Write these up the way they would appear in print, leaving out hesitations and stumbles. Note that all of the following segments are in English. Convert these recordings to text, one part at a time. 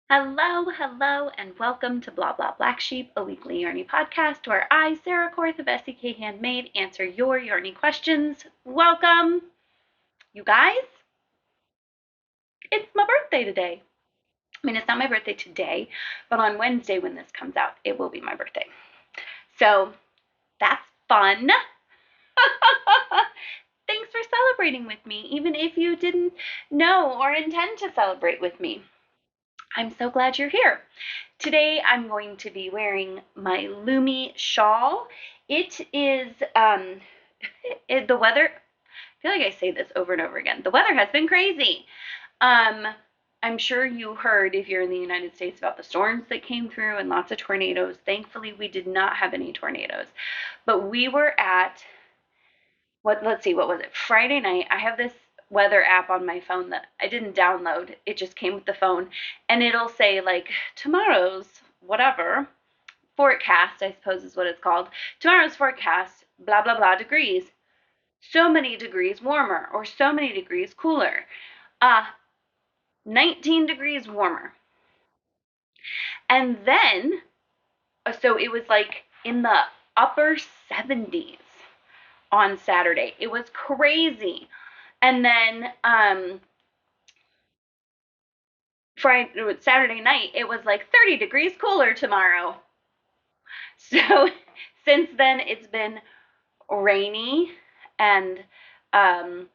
Hello, hello, and welcome to Bla Bla Black Sheep, a weekly Yarny podcast where I, Sarah Korth of SEK Handmade, answer your Yarny questions. Welcome, you guys. It's my birthday today. I mean, it's not my birthday today, but on Wednesday when this comes out, it will be my birthday. So that's fun. Thanks for celebrating with me, even if you didn't know or intend to celebrate with me. I'm so glad you're here. Today I'm going to be wearing my Lumi Shawl. It is, the weather, I feel like I say this over and over again. The weather has been crazy. I'm sure you heard, if you're in the United States, about the storms that came through and lots of tornadoes. Thankfully, we did not have any tornadoes. But we were at, let's see, what was it? Friday night. I have this weather app on my phone that I didn't download. It just came with the phone, and it'll say like tomorrow's whatever forecast, I suppose is what it's called. Tomorrow's forecast, blah blah blah degrees. So many degrees warmer or so many degrees cooler. 19 degrees warmer. And then so it was like in the upper 70s on Saturday. It was crazy. And then Saturday night, it was like 30 degrees cooler tomorrow. So since then, it's been rainy and a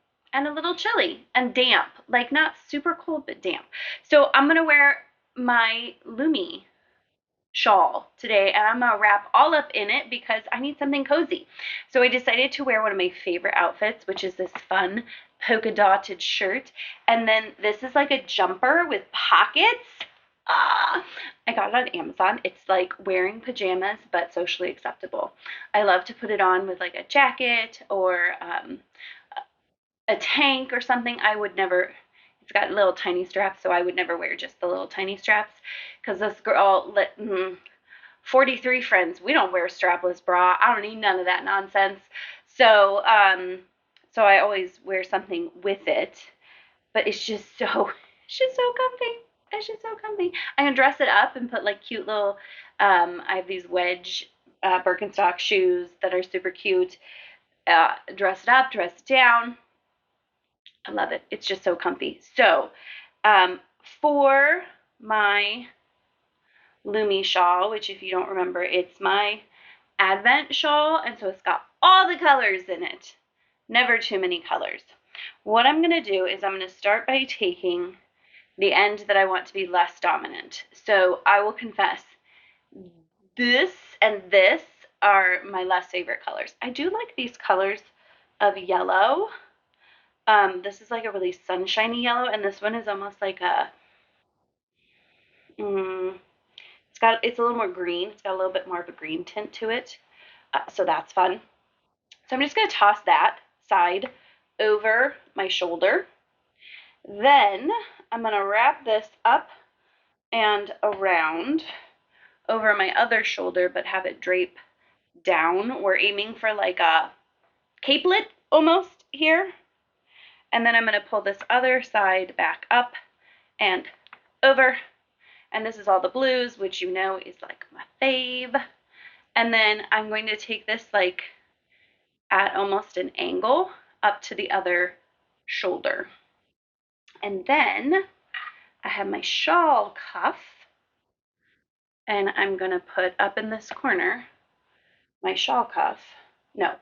little chilly and damp, like not super cold, but damp. So I'm gonna wear my Lumi shawl today, and I'm gonna wrap all up in it because I need something cozy. So I decided to wear one of my favorite outfits, which is this fun polka dotted shirt, and then this is like a jumper with pockets. I got it on Amazon. It's like wearing pajamas but socially acceptable. I love to put it on with like a jacket or a tank or something. I would never, it's got little tiny straps, so I would never wear just the little tiny straps because this girl, 43 friends, we don't wear strapless bra. I don't need none of that nonsense. So, so I always wear something with it, but it's just so comfy. It's just so comfy. I can dress it up and put like cute little, I have these wedge Birkenstock shoes that are super cute. Dress it up, dress it down. I love it. It's just so comfy. So, for my Lumi shawl, which if you don't remember, it's my Advent shawl, and so it's got all the colors in it. Never too many colors. What I'm going to do is I'm going to start by taking the end that I want to be less dominant. So I will confess, this and this are my less favorite colors. I do like these colors of yellow. This is like a really sunshiny yellow, and this one is almost like a, it's a little more green. It's got a little bit more of a green tint to it. So that's fun. So I'm just going to toss that side over my shoulder. Then I'm going to wrap this up and around over my other shoulder, but have it drape down. We're aiming for like a capelet almost here. And then I'm going to pull this other side back up and over. And this is all the blues, which you know is like my fave. And then I'm going to take this like at almost an angle up to the other shoulder. And then I have my shawl cuff, and I'm going to put up in this corner my shawl cuff. No,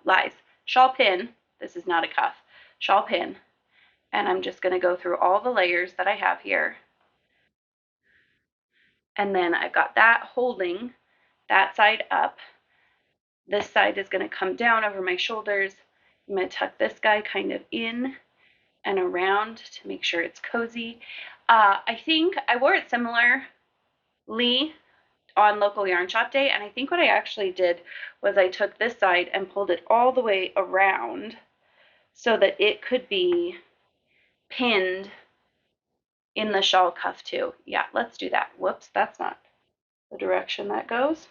lies. Shawl pin. This is not a cuff. Shawl pin. And I'm just going to go through all the layers that I have here. And then I've got that holding that side up. This side is going to come down over my shoulders. I'm going to tuck this guy kind of in and around to make sure it's cozy. I think I wore it similarly on local yarn shop day, and I think what I actually did was I took this side and pulled it all the way around so that it could be pinned in the shawl cuff too. Yeah, let's do that. Whoops, that's not the direction that goes.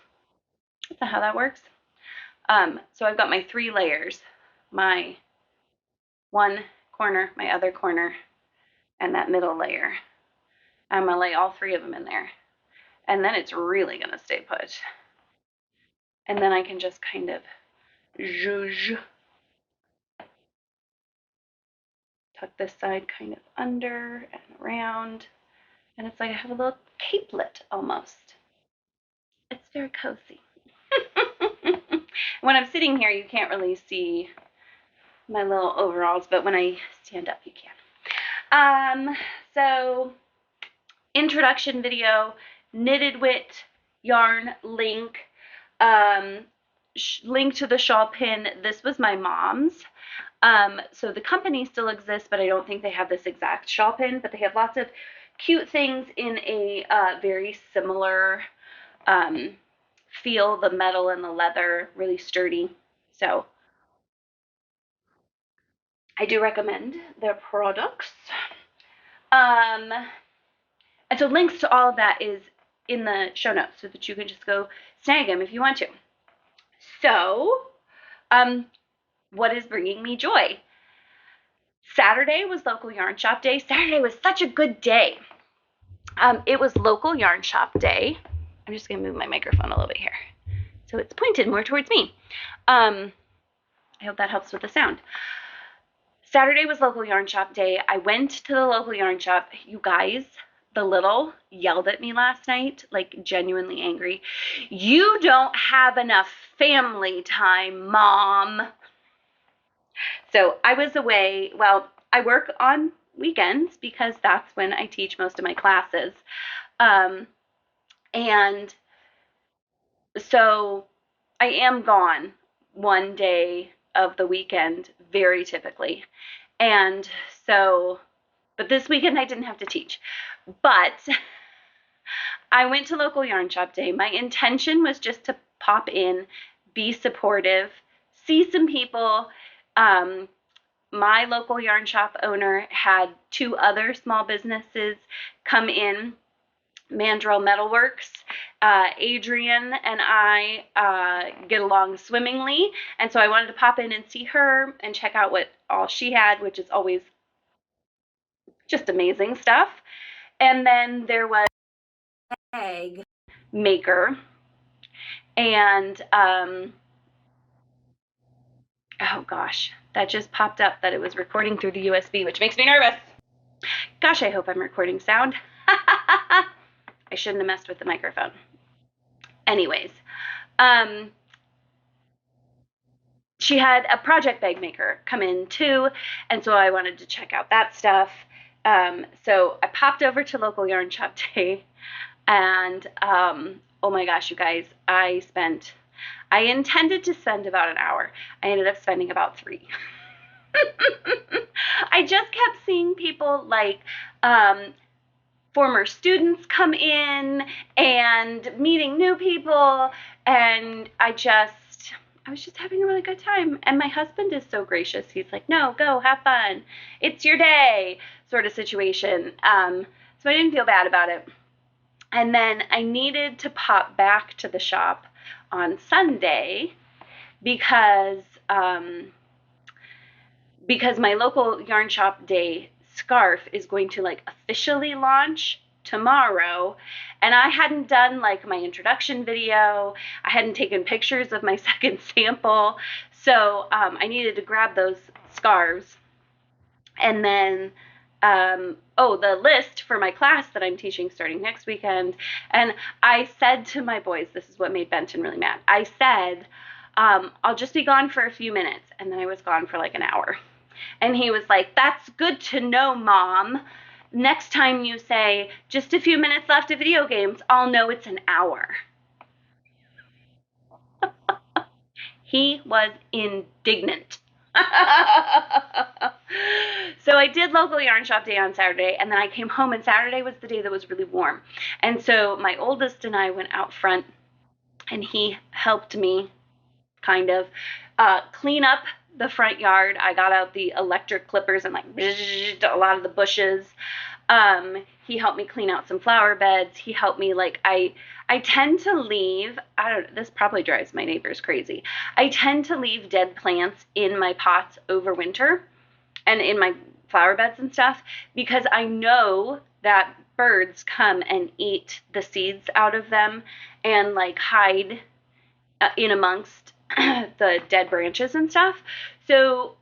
That's not how that works. So I've got my 3 layers, my one corner, my other corner, and that middle layer. I'm gonna lay all 3 of them in there. And then it's really gonna stay put. And then I can just kind of zhuzh, tuck this side kind of under and around. And it's like I have a little capelet almost. It's very cozy. When I'm sitting here, you can't really see my little overalls, but when I stand up, you can. So introduction video, knitted wit yarn link, link to the shawl pin. This was my mom's. So the company still exists, but I don't think they have this exact shawl pin, but they have lots of cute things in a very similar feel. The metal and the leather, really sturdy. So I do recommend their products. And so links to all of that is in the show notes so that you can just go snag them if you want to. So, what is bringing me joy? Saturday was local yarn shop day. Saturday was such a good day. It was local yarn shop day. I'm just going to move my microphone a little bit here so it's pointed more towards me. I hope that helps with the sound. Saturday was local yarn shop day. I went to the local yarn shop. You guys, the little yelled at me last night, like genuinely angry. You don't have enough family time, Mom. So I was away. Well, I work on weekends because that's when I teach most of my classes. And so I am gone one day of the weekend, very typically. And so, but this weekend I didn't have to teach. But I went to local yarn shop day. My intention was just to pop in, be supportive, see some people. My local yarn shop owner had 2 other small businesses come in, Mandrel Metalworks. Adrian and I get along swimmingly, and so I wanted to pop in and see her and check out what all she had, which is always just amazing stuff. And then there was egg maker, and oh gosh, that just popped up that it was recording through the USB, which makes me nervous. Gosh, I hope I'm recording sound. I shouldn't have messed with the microphone. Anyways, she had a project bag maker come in too, and so I wanted to check out that stuff. So I popped over to local yarn shop day, and oh my gosh, you guys, I intended to spend about an hour. I ended up spending about 3. I just kept seeing people like former students come in and meeting new people, and I was just having a really good time. And my husband is so gracious. He's like, no, go have fun. It's your day, sort of situation. So I didn't feel bad about it. And then I needed to pop back to the shop on Sunday because my local yarn shop day scarf is going to like officially launch tomorrow, and I hadn't done like my introduction video. I hadn't taken pictures of my second sample, so I needed to grab those scarves. And then the list for my class that I'm teaching starting next weekend. And I said to my boys, this is what made Benton really mad. I said, I'll just be gone for a few minutes. And then I was gone for like an hour. And he was like, that's good to know, Mom. Next time you say, just a few minutes left of video games, I'll know it's an hour. He was indignant. So I did local yarn shop day on Saturday, and then I came home, and Saturday was the day that was really warm. And so my oldest and I went out front, and he helped me kind of clean up the front yard. I got out the electric clippers and like a lot of the bushes. He helped me clean out some flower beds. He helped me, like, I tend to leave, this probably drives my neighbors crazy. I tend to leave dead plants in my pots over winter and in my flower beds and stuff, because I know that birds come and eat the seeds out of them and like hide in amongst the dead branches and stuff. So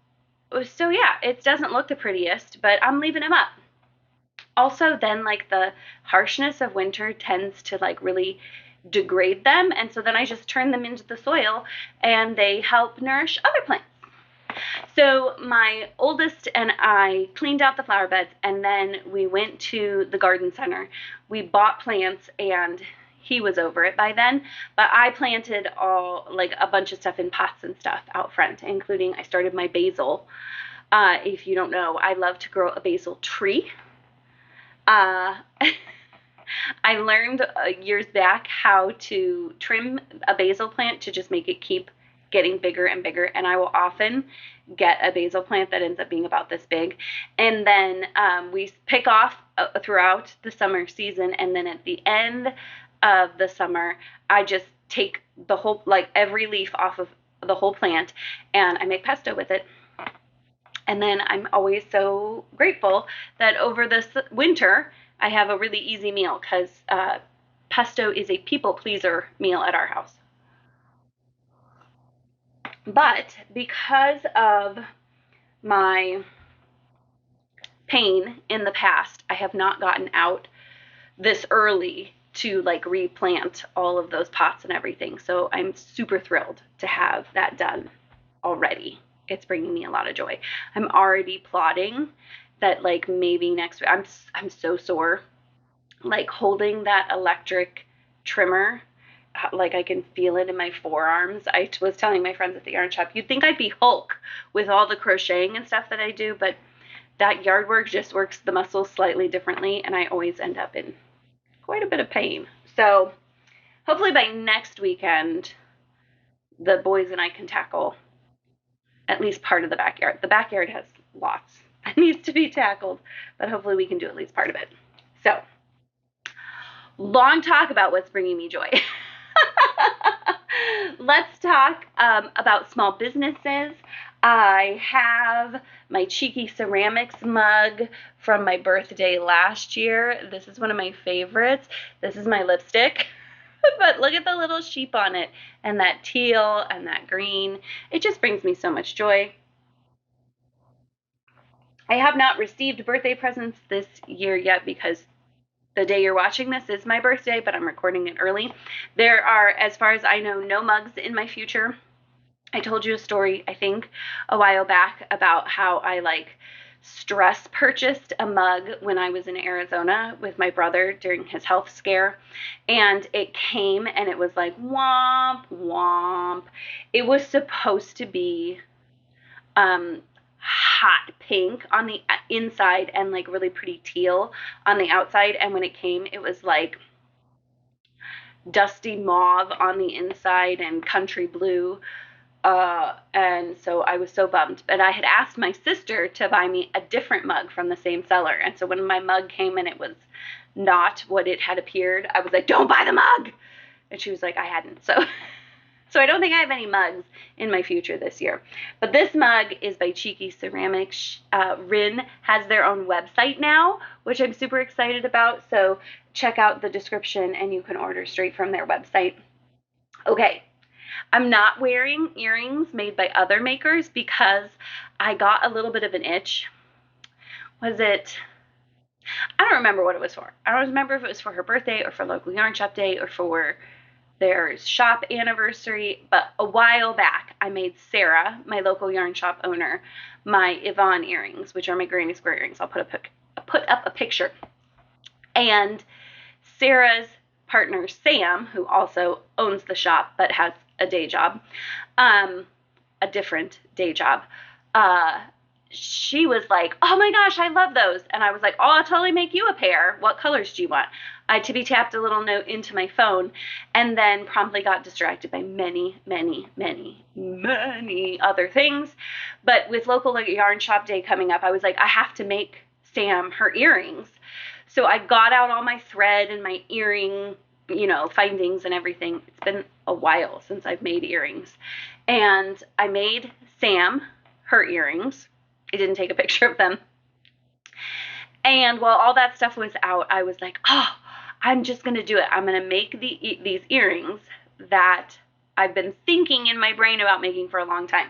yeah, it doesn't look the prettiest, but I'm leaving them up. Also, then like the harshness of winter tends to like really degrade them, and so then I just turn them into the soil and they help nourish other plants. So my oldest and I cleaned out the flower beds, and then we went to the garden center. We bought plants, and he was over it by then, but I planted all like a bunch of stuff in pots and stuff out front, including I started my basil. If you don't know, I love to grow a basil tree. I learned years back how to trim a basil plant to just make it keep getting bigger and bigger, and I will often get a basil plant that ends up being about this big, and then we pick off throughout the summer season, and then at the end of the summer I just take the whole, like every leaf off of the whole plant, and I make pesto with it. And then I'm always so grateful that over this winter I have a really easy meal, because pesto is a people pleaser meal at our house. But because of my pain in the past, I have not gotten out this early to like replant all of those pots and everything. So I'm super thrilled to have that done already. It's bringing me a lot of joy. I'm already plotting that like maybe next week, I'm so sore, like holding that electric trimmer, like I can feel it in my forearms. I was telling my friends at the yarn shop, you'd think I'd be Hulk with all the crocheting and stuff that I do, but that yard work just works the muscles slightly differently, and I always end up in quite a bit of pain. So hopefully by next weekend, the boys and I can tackle at least part of the backyard. The backyard has lots that needs to be tackled, but hopefully we can do at least part of it. So, long talk about what's bringing me joy. Let's talk about small businesses. I have my Cheeky Ceramics mug from my birthday last year. This is one of my favorites. This is my lipstick. But look at the little sheep on it, and that teal and that green. It just brings me so much joy. I have not received birthday presents this year yet, because the day you're watching this is my birthday, but I'm recording it early. There are, as far as I know, no mugs in my future. I told you a story, I think, a while back about how I like stress purchased a mug when I was in Arizona with my brother during his health scare, and it came and it was like womp womp. It was supposed to be hot pink on the inside and like really pretty teal on the outside, and when it came it was like dusty mauve on the inside and country blue. And so I was so bummed, but I had asked my sister to buy me a different mug from the same seller. And so when my mug came and it was not what it had appeared, I was like, don't buy the mug. And she was like, I hadn't. So I don't think I have any mugs in my future this year. But this mug is by Cheeky Ceramics. Rin has their own website now, which I'm super excited about. So check out the description and you can order straight from their website. Okay. I'm not wearing earrings made by other makers because I got a little bit of an itch. Was it? I don't remember what it was for. I don't remember if it was for her birthday or for local yarn shop day or for their shop anniversary, but a while back I made Sarah, my local yarn shop owner, my Yvonne earrings, which are my granny square earrings. I'll put up a picture. And Sarah's partner Sam, who also owns the shop but has a day job, a different day job, she was like, oh my gosh, I love those. And I was like, oh, I'll totally make you a pair. What colors do you want? I tippy tapped a little note into my phone and then promptly got distracted by many, many, many, many other things. But with local yarn shop day coming up, I was like, I have to make Sam her earrings. So I got out all my thread and my earring, findings and everything. It's been a while since I've made earrings. And I made Sam her earrings. I didn't take a picture of them. And while all that stuff was out, I was like, oh, I'm just going to do it. I'm going to make these earrings that I've been thinking in my brain about making for a long time.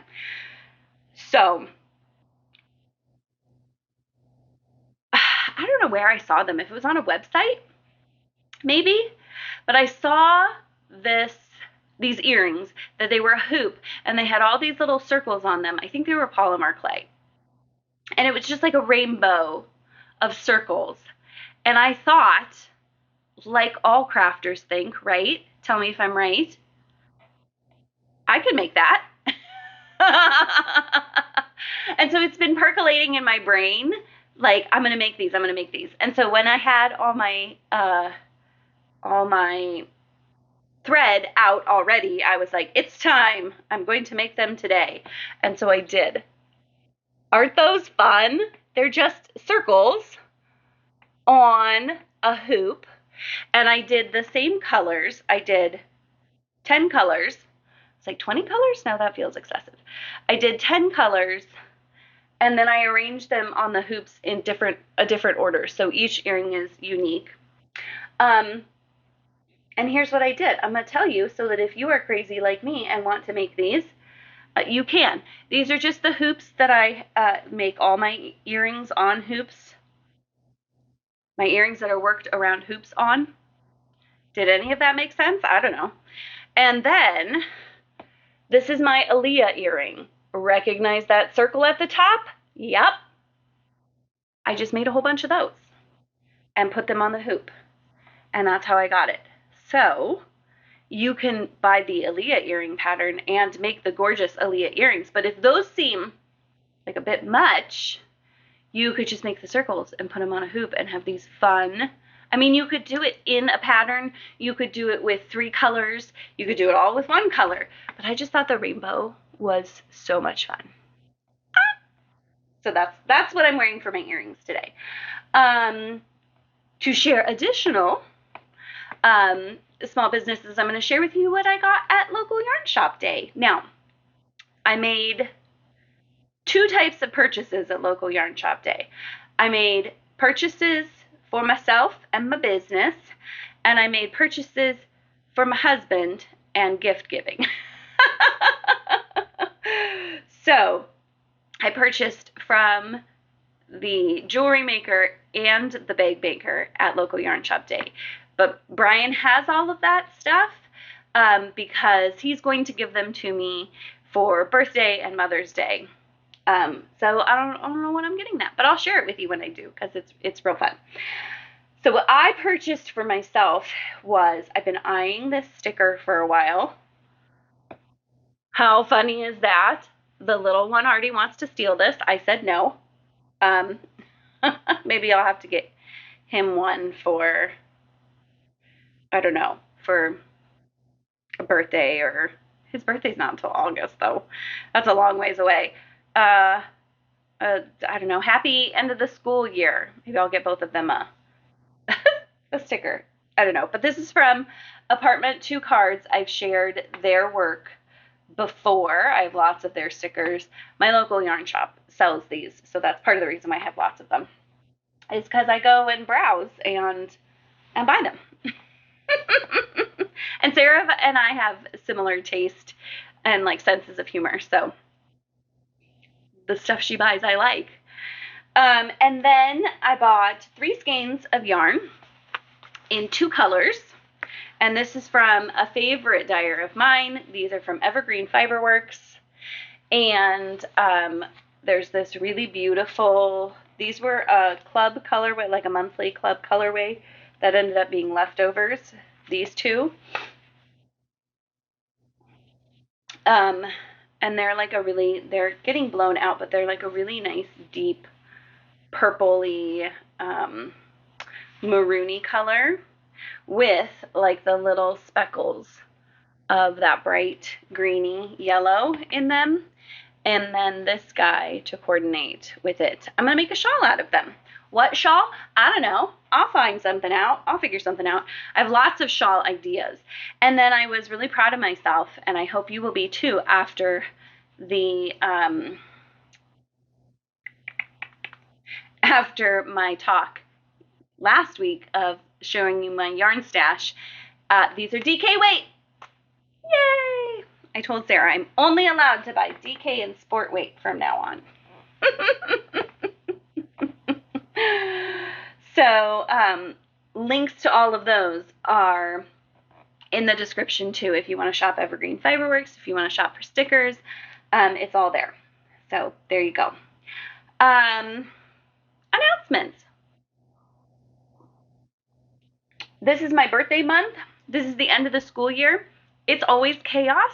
So I don't know where I saw them. If it was on a website, maybe. But I saw these earrings that they were a hoop, and they had all these little circles on them. I think they were polymer clay. And it was just like a rainbow of circles. And I thought, like all crafters think, right? Tell me if I'm right. I could make that. And so it's been percolating in my brain, like, I'm gonna make these. And so when I had all my thread out already, I was like, it's time. I'm going to make them today. And so I did. Aren't those fun? They're just circles on a hoop. And I did the same colors. I did 10 colors. It's like 20 colors? No, that feels excessive. I did 10 colors, and then I arranged them on the hoops in a different order. So each earring is unique. And here's what I did. I'm going to tell you so that if you are crazy like me and want to make these, you can. These are just the hoops that I make all my earrings on hoops. My earrings that are worked around hoops on. Did any of that make sense? I don't know. And then this is my Aaliyah earring. Recognize that circle at the top? Yep. I just made a whole bunch of those and put them on the hoop. And that's how I got it. So you can buy the Aaliyah earring pattern and make the gorgeous Aaliyah earrings. But if those seem like a bit much, you could just make the circles and put them on a hoop and have these fun. I mean, you could do it in a pattern. You could do it with 3 colors. You could do it all with 1 color. But I just thought the rainbow was so much fun. So that's what I'm wearing for my earrings today. To share additional small businesses, I'm going to share with you what I got at local yarn shop day. Now, I made 2 types of purchases at local yarn shop day. I made purchases for myself and my business, and I made purchases for my husband and gift giving. So I purchased from the jewelry maker and the bag maker at local yarn shop day. But Brian has all of that stuff because he's going to give them to me for birthday and Mother's Day. So I don't know when I'm getting that, but I'll share it with you when I do because it's real fun. So what I purchased for myself was, I've been eyeing this sticker for a while. How funny is that? The little one already wants to steal this. I said no. Maybe I'll have to get him one for, I don't know, for a birthday, or his birthday's not until August though. That's a long ways away. I don't know, happy end of the school year. Maybe I'll get both of them a sticker. I don't know. But this is from Apartment 2 Cards. I've shared their work before. I have lots of their stickers. My local yarn shop sells these, so that's part of the reason why I have lots of them. Is because I go and browse and buy them. And Sarah and I have similar taste and like senses of humor, so the stuff she buys I like. And then I bought 3 skeins of yarn in 2 colors. And this is from a favorite dyer of mine. These are from Evergreen Fiberworks. And there's this really beautiful, these were a club colorway, like a monthly club colorway that ended up being leftovers, these 2. And they're like they're getting blown out, but they're like a really nice deep purpley maroony color with like the little speckles of that bright greeny yellow in them. And then this guy to coordinate with it. I'm going to make a shawl out of them. What shawl? I don't know. I'll find something out. I'll figure something out. I have lots of shawl ideas. And then I was really proud of myself, and I hope you will be too, after the after my talk last week of showing you my yarn stash. These are DK weight. Yay! I told Sarah I'm only allowed to buy DK and sport weight from now on. So links to all of those are in the description too. If you want to shop Evergreen Fiberworks, if you want to shop for stickers, it's all there. So there you go. Announcements. This is my birthday month. This is the end of the school year. It's always chaos.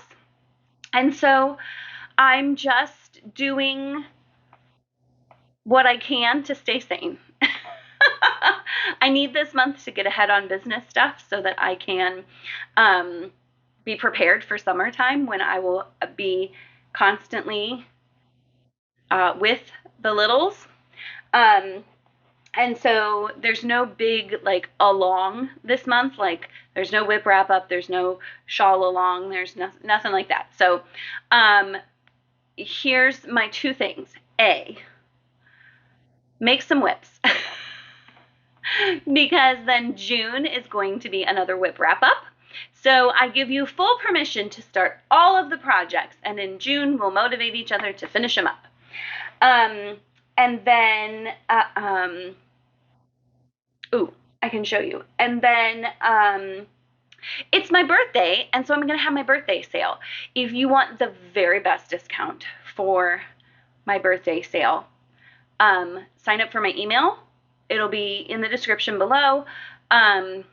And so I'm just doing what I can to stay sane. I need this month to get ahead on business stuff so that I can be prepared for summertime when I will be constantly with the littles. And so there's no big like along this month. Like there's no whip wrap up, there's no shawl along, there's nothing like that. So here's my two things. A, make some whips. Because then June is going to be another whip wrap up. So I give you full permission to start all of the projects, and in June we'll motivate each other to finish them up. And then, I can show you. And then it's my birthday, and so I'm going to have my birthday sale. If you want the very best discount for my birthday sale, sign up for my email. It'll be in the description below. And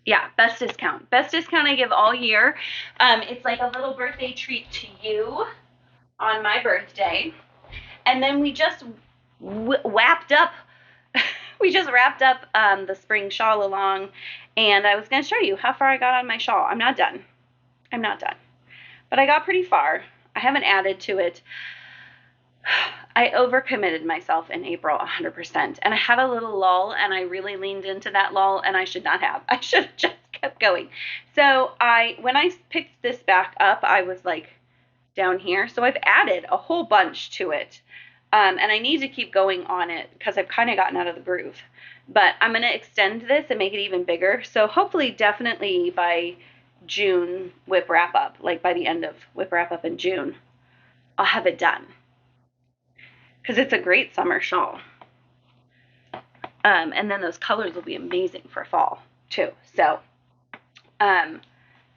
yeah, best discount. Best discount I give all year. It's like a little birthday treat to you on my birthday. And then we just wrapped up the spring shawl along, and I was going to show you how far I got on my shawl. I'm not done. But I got pretty far. I haven't added to it. I overcommitted myself in April 100%, and I had a little lull, and I really leaned into that lull, and I should not have. I should have just kept going. So when I picked this back up, I was like down here. So I've added a whole bunch to it, and I need to keep going on it because I've kind of gotten out of the groove. But I'm going to extend this and make it even bigger. So hopefully, definitely by June whip wrap up, like by the end of whip wrap up in June, I'll have it done. Because it's a great summer shawl. And then those colors will be amazing for fall too. So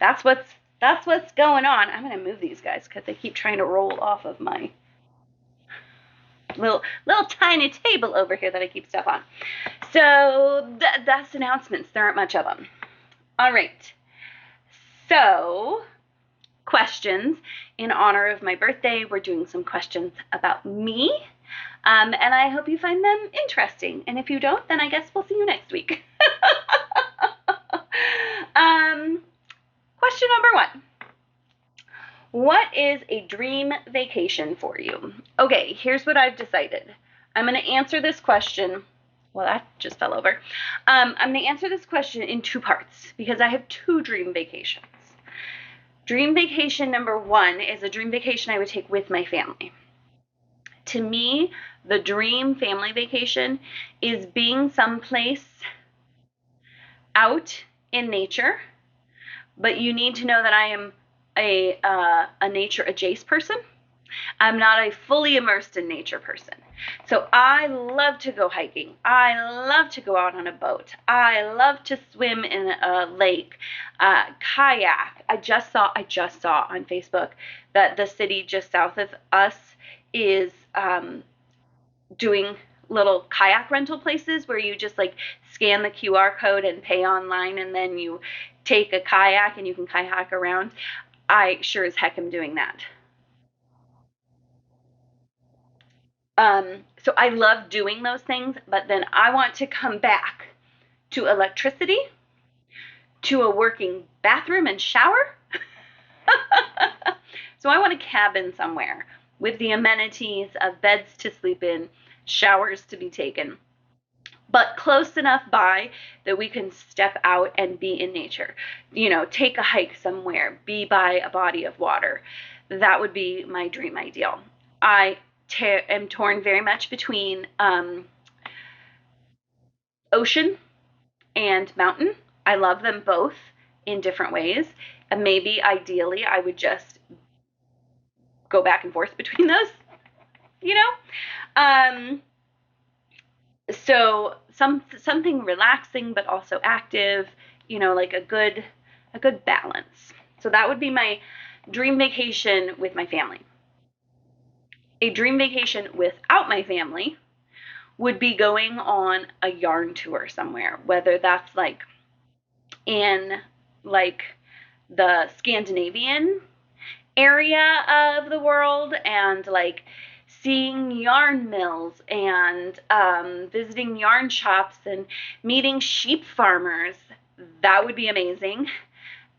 that's what's going on. I'm gonna move these guys because they keep trying to roll off of my little tiny table over here that I keep stuff on. So that's announcements. There aren't much of them. All right. So questions in honor of my birthday. We're doing some questions about me. And I hope you find them interesting. And if you don't, then I guess we'll see you next week. Question number 1. What is a dream vacation for you? Okay, here's what I've decided. I'm going to answer this question. Well, that just fell over. I'm going to answer this question in 2 parts because I have 2 dream vacations. Dream vacation number 1 is a dream vacation I would take with my family. To me, the dream family vacation is being someplace out in nature, but you need to know that I am a nature adjacent person. I'm not a fully immersed in nature person. So I love to go hiking. I love to go out on a boat. I love to swim in a lake, kayak. I just saw on Facebook that the city just south of us is doing little kayak rental places where you just like scan the QR code and pay online, and then you take a kayak and you can kayak around. I sure as heck am doing that. So I love doing those things, but then I want to come back to electricity, to a working bathroom and shower. So I want a cabin somewhere with the amenities of beds to sleep in, showers to be taken, but close enough by that we can step out and be in nature. You know, take a hike somewhere, be by a body of water. That would be my dream ideal. I am torn very much between ocean and mountain. I love them both in different ways. And maybe ideally I would just go back and forth between those, you know? So something relaxing but also active, like a good balance. So that would be my dream vacation with my family. A dream vacation without my family would be going on a yarn tour somewhere, whether that's like in like the Scandinavian area of the world and like seeing yarn mills and visiting yarn shops and meeting sheep farmers. That would be amazing.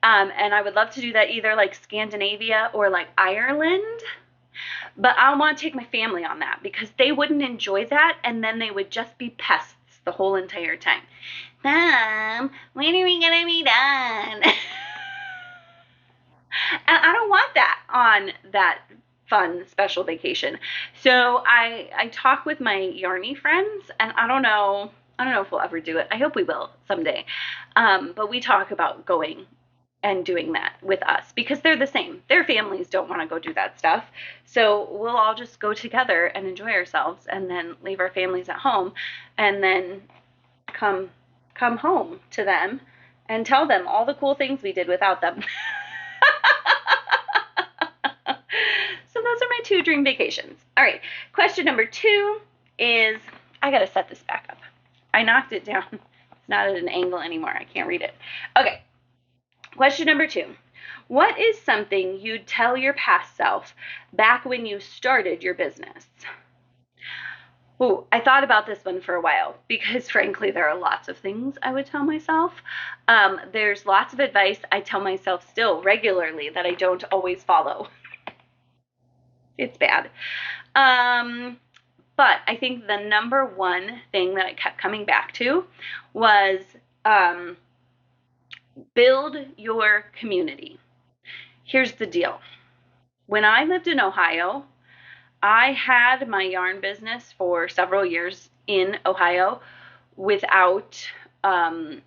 And I would love to do that either like Scandinavia or like Ireland. But I want to take my family on that because they wouldn't enjoy that, and then they would just be pests the whole entire time. Mom, when are we going to be done? And I don't want that on that fun special vacation. So I talk with my yarny friends, and I don't know if we'll ever do it. I hope we will someday. But we talk about going and doing that with us because they're the same. Their families don't want to go do that stuff. So we'll all just go together and enjoy ourselves and then leave our families at home and then come home to them and tell them all the cool things we did without them. So those are my 2 dream vacations. All right. Question number 2 is, I got to set this back up. I knocked it down. It's not at an angle anymore. I can't read it. Okay. Question number 2. What is something you'd tell your past self back when you started your business? Ooh, I thought about this one for a while because frankly, there are lots of things I would tell myself. There's lots of advice I tell myself still regularly that I don't always follow. It's bad. But I think the number one thing that I kept coming back to was build your community. Here's the deal. When I lived in Ohio, I had my yarn business for several years in Ohio without a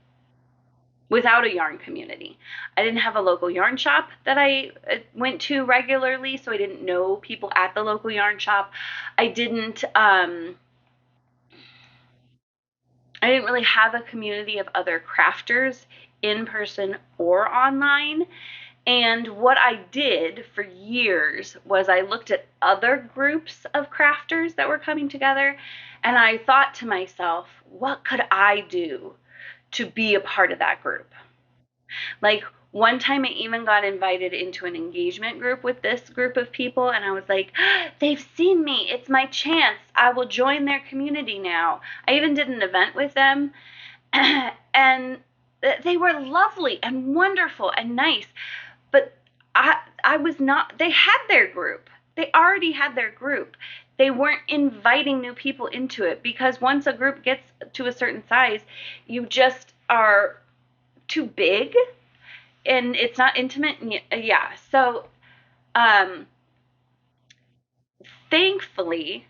yarn community. I didn't have a local yarn shop that I went to regularly, so I didn't know people at the local yarn shop. I didn't really have a community of other crafters in person or online. And what I did for years was I looked at other groups of crafters that were coming together, and I thought to myself, what could I do to be a part of that group? Like one time I even got invited into an engagement group with this group of people, and I was like, they've seen me. It's my chance. I will join their community now. I even did an event with them, and they were lovely and wonderful and nice. But I was not, they had their group. They already had their group. They weren't inviting new people into it because once a group gets to a certain size, you just are too big and it's not intimate. Yeah. So, thankfully,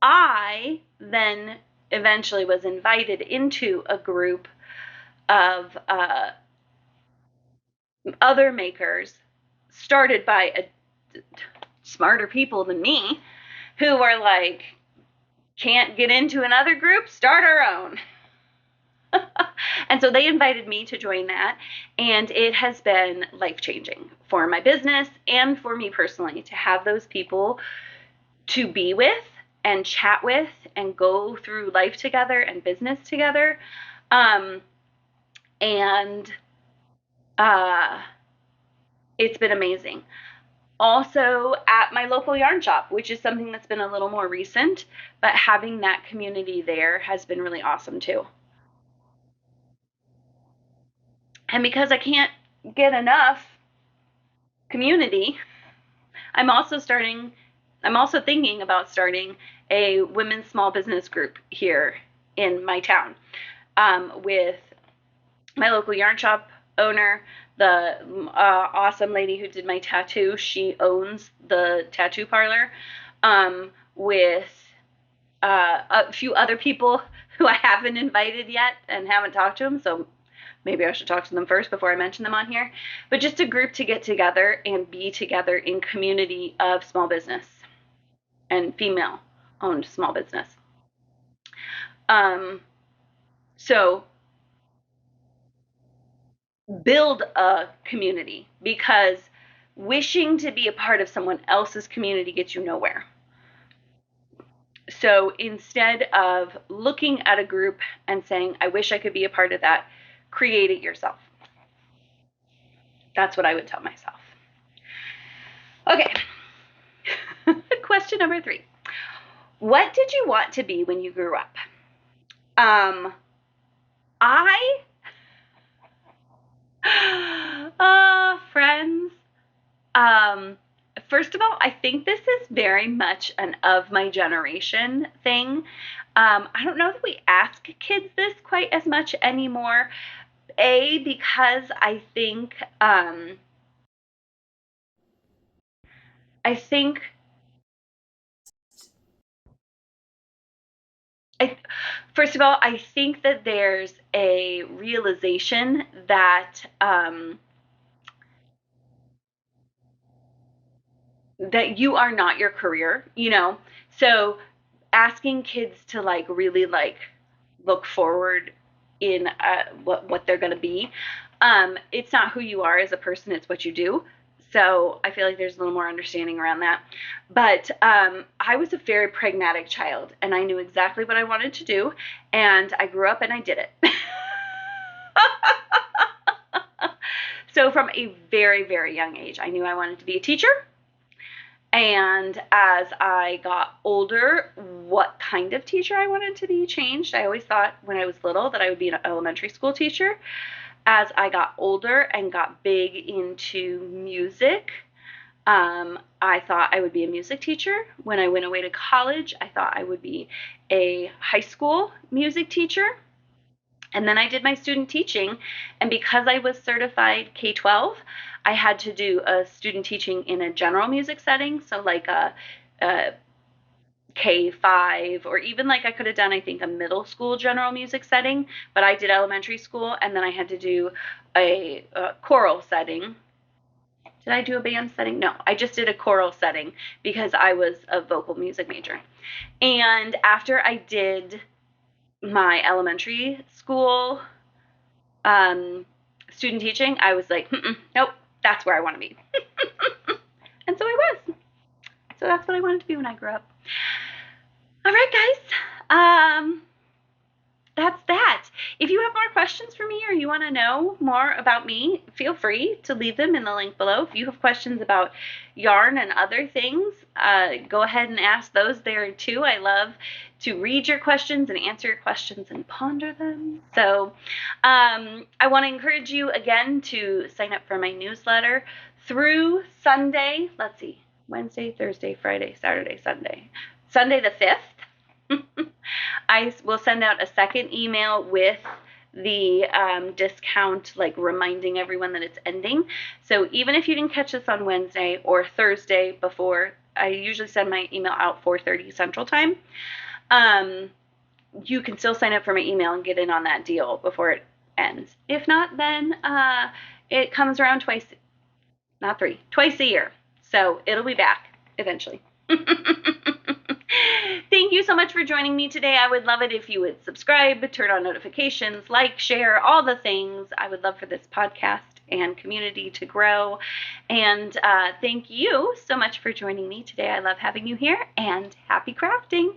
I then eventually was invited into a group of other makers started by smarter people than me who were like, can't get into another group, start our own. And so they invited me to join that, and it has been life-changing for my business and for me personally to have those people to be with and chat with and go through life together and business together. It's been amazing. Also at my local yarn shop, which is something that's been a little more recent, but having that community there has been really awesome too. And because I can't get enough community, I'm also thinking about starting a women's small business group here in my town, with my local yarn shop owner, the awesome lady who did my tattoo. She owns the tattoo parlor. with a few other people who I haven't invited yet and haven't talked to them, so maybe I should talk to them first before I mention them on here. But just a group to get together and be together in community of small business and female-owned small business. So build a community, because wishing to be a part of someone else's community gets you nowhere. So instead of looking at a group and saying, I wish I could be a part of that, create it yourself. That's what I would tell myself. Okay. Question number 3. What did you want to be when you grew up? Friends, first of all, I think this is very much an of my generation thing. I don't know that we ask kids this quite as much anymore. Because I think first of all, I think that there's a realization that that you are not your career, you know. So asking kids to like really like look forward in what they're going to be, it's not who you are as a person, it's what you do. So I feel like there's a little more understanding around that. But I was a very pragmatic child, and I knew exactly what I wanted to do, and I grew up and I did it. So from a very, very young age, I knew I wanted to be a teacher. And as I got older, what kind of teacher I wanted to be changed. I always thought when I was little that I would be an elementary school teacher. As I got older and got big into music, I thought I would be a music teacher. When I went away to college, I thought I would be a high school music teacher. And then I did my student teaching, and because I was certified K-12, I had to do a student teaching in a general music setting, so like a K-5, or even like I could have done, I think, a middle school general music setting, but I did elementary school, and then I had to do a choral setting. Did I do a band setting? No, I just did a choral setting because I was a vocal music major. And after I did my elementary school student teaching, I was like, nope, that's where I want to be. And so I was. So that's what I wanted to be when I grew up. All right, guys. That's that. If you have more questions for me or you want to know more about me, feel free to leave them in the link below. If you have questions about yarn and other things, go ahead and ask those there too. I love to read your questions and answer your questions and ponder them. So I want to encourage you again to sign up for my newsletter through Sunday. Let's see, Wednesday, Thursday, Friday, Saturday, Sunday. Sunday the 5th. I will send out a second email with the discount, like reminding everyone that it's ending. So even if you didn't catch this on Wednesday or Thursday before, I usually send my email out 4:30 Central Time. You can still sign up for my email and get in on that deal before it ends. If not, then it comes around twice a year. So it'll be back eventually. Thank you so much for joining me today. I would love it if you would subscribe, turn on notifications, like, share, all the things. I would love for this podcast and community to grow. And thank you so much for joining me today. I love having you here, and happy crafting.